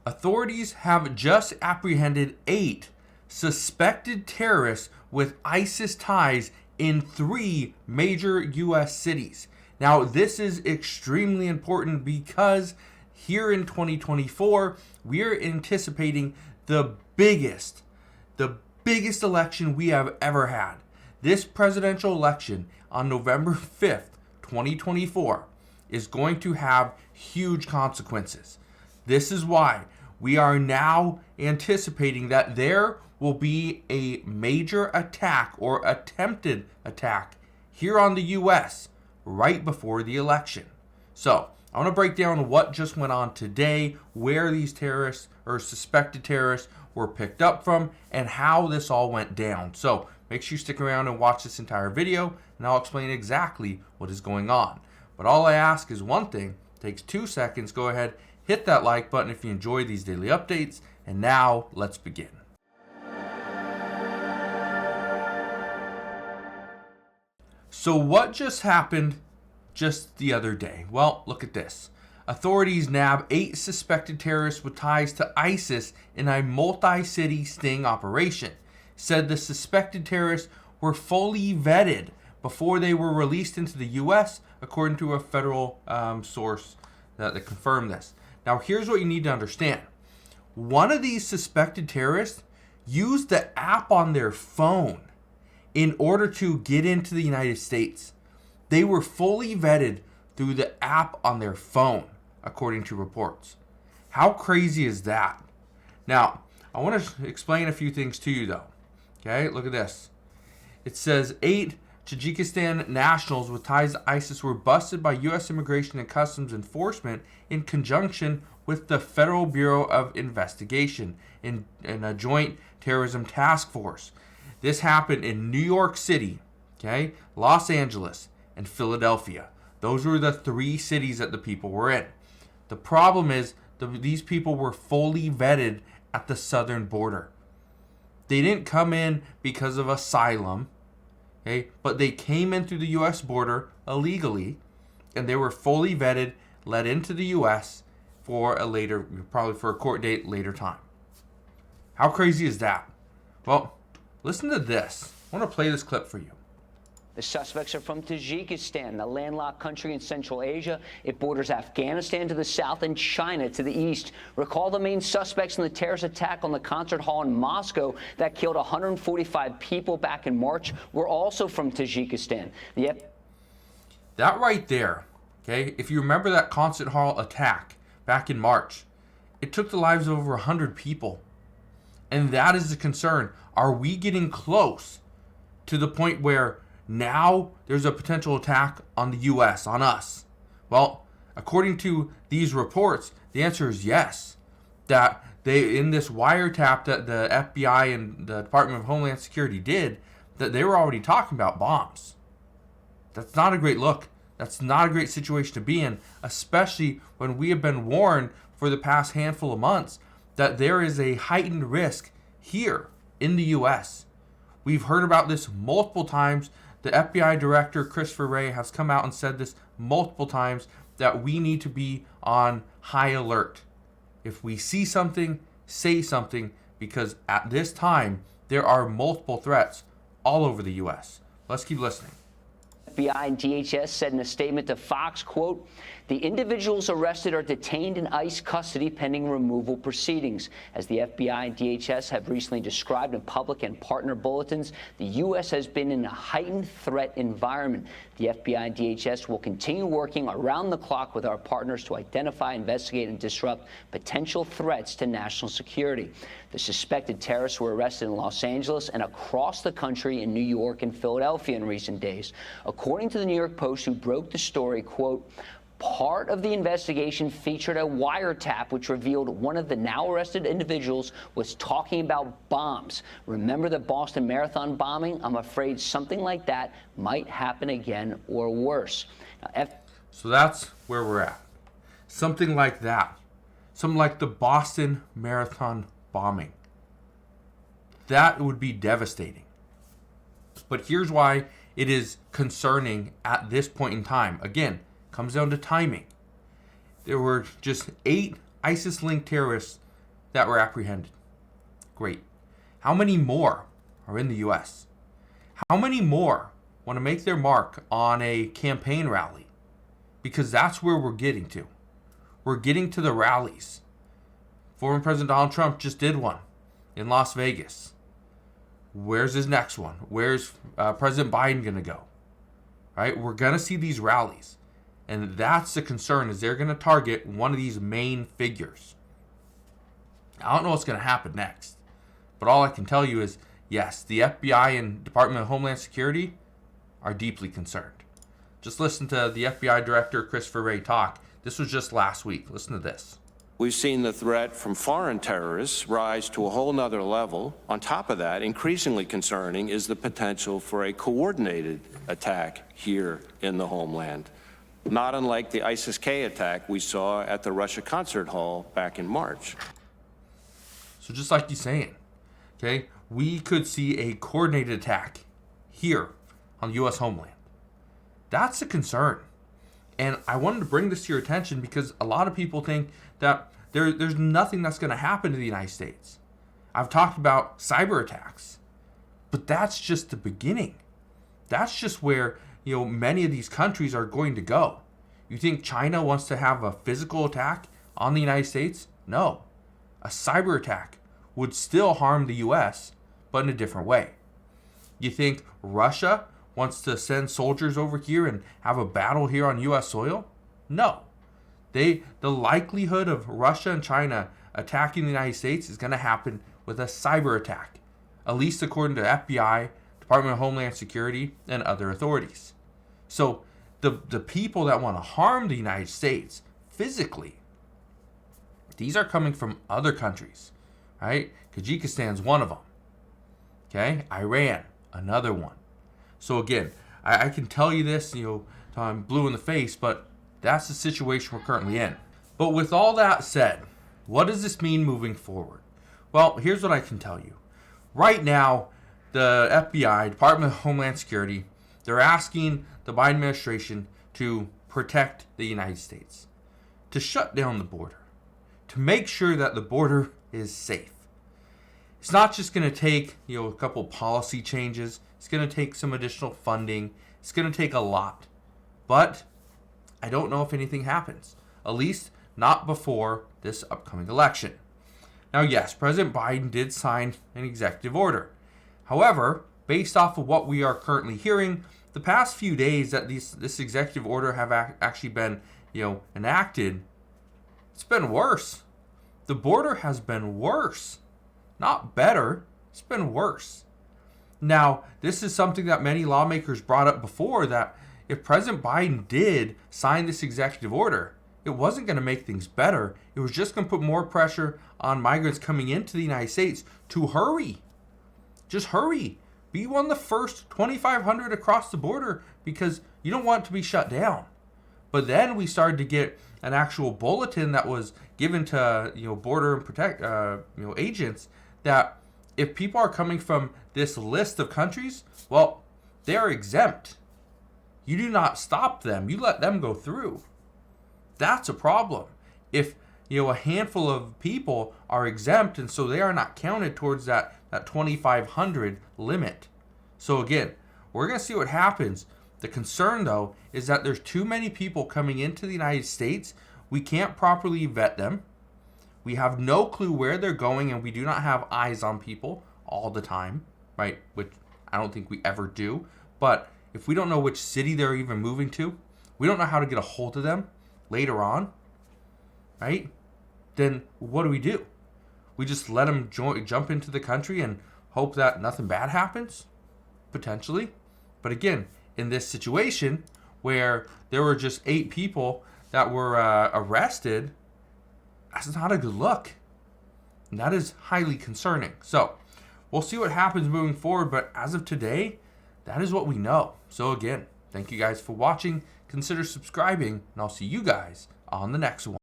Authorities have just apprehended 8 suspected terrorists with ISIS ties in 3 major U.S. cities. Now, this is extremely important because here in 2024, we are anticipating the biggest election we have ever had. This presidential election on November 5th, 2024, is going to have huge consequences. This is why we are now anticipating that there will be a major attack or attempted attack here on the U.S. right before the election. So, I want to break down what just went on today, where these terrorists or suspected terrorists were picked up from, and how this all went down. So, make sure you stick around and watch this entire video, and I'll explain exactly what is going on. But all I ask is one thing. It takes 2 seconds. Go ahead, hit that like button if you enjoy these daily updates. And now, let's begin. So what just happened just the other day? Well, look at this. Authorities nab 8 suspected terrorists with ties to ISIS in a multi-city sting operation. Said the suspected terrorists were fully vetted before they were released into the U.S., according to a federal source that confirmed this. Now, here's what you need to understand. One of these suspected terrorists used the app on their phone in order to get into the United States. They were fully vetted through the app on their phone, according to reports. How crazy is that? Now, I want to explain a few things to you, though. Okay, look at this. It says 8 Tajikistan nationals with ties to ISIS were busted by U.S. Immigration and Customs Enforcement in conjunction with the Federal Bureau of Investigation in a joint terrorism task force. This happened in New York City, okay, Los Angeles, and Philadelphia. Those were the 3 cities that the people were in. The problem is these people were fully vetted at the southern border. They didn't come in because of asylum, okay, but they came in through the U.S. border illegally, and they were fully vetted, led into the U.S. for probably for a court date later time. How crazy is that? Well, listen to this. I want to play this clip for you. The suspects are from Tajikistan, a landlocked country in Central Asia. It borders Afghanistan to the south and China to the east. Recall the main suspects in the terrorist attack on the concert hall in Moscow that killed 145 people back in March were also from Tajikistan. That right there, okay, if you remember that concert hall attack back in March, it took the lives of over 100 people. And that is the concern. Are we getting close to the point where now there's a potential attack on the U.S., on us? Well, according to these reports, the answer is yes. That they, in this wiretap that the FBI and the Department of Homeland Security did, that they were already talking about bombs. That's not a great look. That's not a great situation to be in, especially when we have been warned for the past handful of months that there is a heightened risk here in the U.S. We've heard about this multiple times. The FBI director, Christopher Wray, has come out and said this multiple times, that we need to be on high alert. If we see something, say something, because at this time, there are multiple threats all over the U.S. Let's keep listening. FBI and DHS said in a statement to Fox, quote, "The individuals arrested are detained in ICE custody pending removal proceedings. As the FBI and DHS have recently described in public and partner bulletins, the U.S. has been in a heightened threat environment. The FBI and DHS will continue working around the clock with our partners to identify, investigate, and disrupt potential threats to national security." The suspected terrorists were arrested in Los Angeles and across the country in New York and Philadelphia in recent days. According to the New York Post, who broke the story, quote, "Part of the investigation featured a wiretap which revealed one of the now arrested individuals was talking about bombs. Remember the Boston Marathon bombing? I'm afraid something like that might happen again or worse." Now, so that's where we're at. Something like that. Something like the Boston Marathon bombing. That would be devastating. But here's why it is concerning at this point in time. Again, comes down to timing. There were just 8 ISIS-linked terrorists that were apprehended. Great. How many more are in the US? How many more want to make their mark on a campaign rally? Because that's where we're getting to. We're getting to the rallies. Former President Donald Trump just did one in Las Vegas. Where's his next one? Where's President Biden going to go? Right? We're going to see these rallies. And that's the concern, is they're going to target one of these main figures. I don't know what's going to happen next. But all I can tell you is, yes, the FBI and Department of Homeland Security are deeply concerned. Just listen to the FBI Director Christopher Wray talk. This was just last week. Listen to this. We've seen the threat from foreign terrorists rise to a whole nother level. On top of that, increasingly concerning is the potential for a coordinated attack here in the homeland, not unlike the ISIS-K attack we saw at the Russia concert hall back in March. So just like you're saying, okay, we could see a coordinated attack here on the U.S. homeland. That's a concern. And I wanted to bring this to your attention because a lot of people think that there's nothing that's going to happen to the United States. I've talked about cyber attacks, but that's just the beginning. That's just where, many of these countries are going to go. You think China wants to have a physical attack on the United States? No. A cyber attack would still harm the U.S., but in a different way. You think Russia wants to send soldiers over here and have a battle here on U.S. soil? No. The likelihood of Russia and China attacking the United States is going to happen with a cyber attack, at least according to FBI, Department of Homeland Security, and other authorities. So the people that want to harm the United States physically, these are coming from other countries, right? Kazakhstan's one of them. Okay? Iran, another one. So again, I can tell you this, till I'm blue in the face, but that's the situation we're currently in. But with all that said, what does this mean moving forward? Well, here's what I can tell you. Right now, the FBI, Department of Homeland Security, they're asking the Biden administration to protect the United States, to shut down the border, to make sure that the border is safe. It's not just going to take, a couple policy changes. It's going to take some additional funding. It's going to take a lot. But I don't know if anything happens, at least not before this upcoming election. Now, yes, President Biden did sign an executive order. However, based off of what we are currently hearing, the past few days that this executive order have actually been, enacted, it's been worse. The border has been worse. Not better, it's been worse. Now, this is something that many lawmakers brought up before, that if President Biden did sign this executive order, it wasn't going to make things better. It was just going to put more pressure on migrants coming into the United States to hurry. Just hurry. Be one of the first 2,500 across the border because you don't want it to be shut down. But then we started to get an actual bulletin that was given to border and protect agents that if people are coming from this list of countries, well, they are exempt. You do not stop them. You let them go through. That's a problem. If a handful of people are exempt and so they are not counted towards that 2,500 limit. So again, we're going to see what happens. The concern, though, is that there's too many people coming into the United States. We can't properly vet them. We have no clue where they're going, and we do not have eyes on people all the time, right? Which I don't think we ever do. But if we don't know which city they're even moving to, we don't know how to get a hold of them later on, right? Then what do? We just let them jump into the country and hope that nothing bad happens? Potentially. But again, in this situation where there were just 8 people that were arrested, that's not a good look. And that is highly concerning. So we'll see what happens moving forward. But as of today, that is what we know. So again, thank you guys for watching. Consider subscribing, and I'll see you guys on the next one.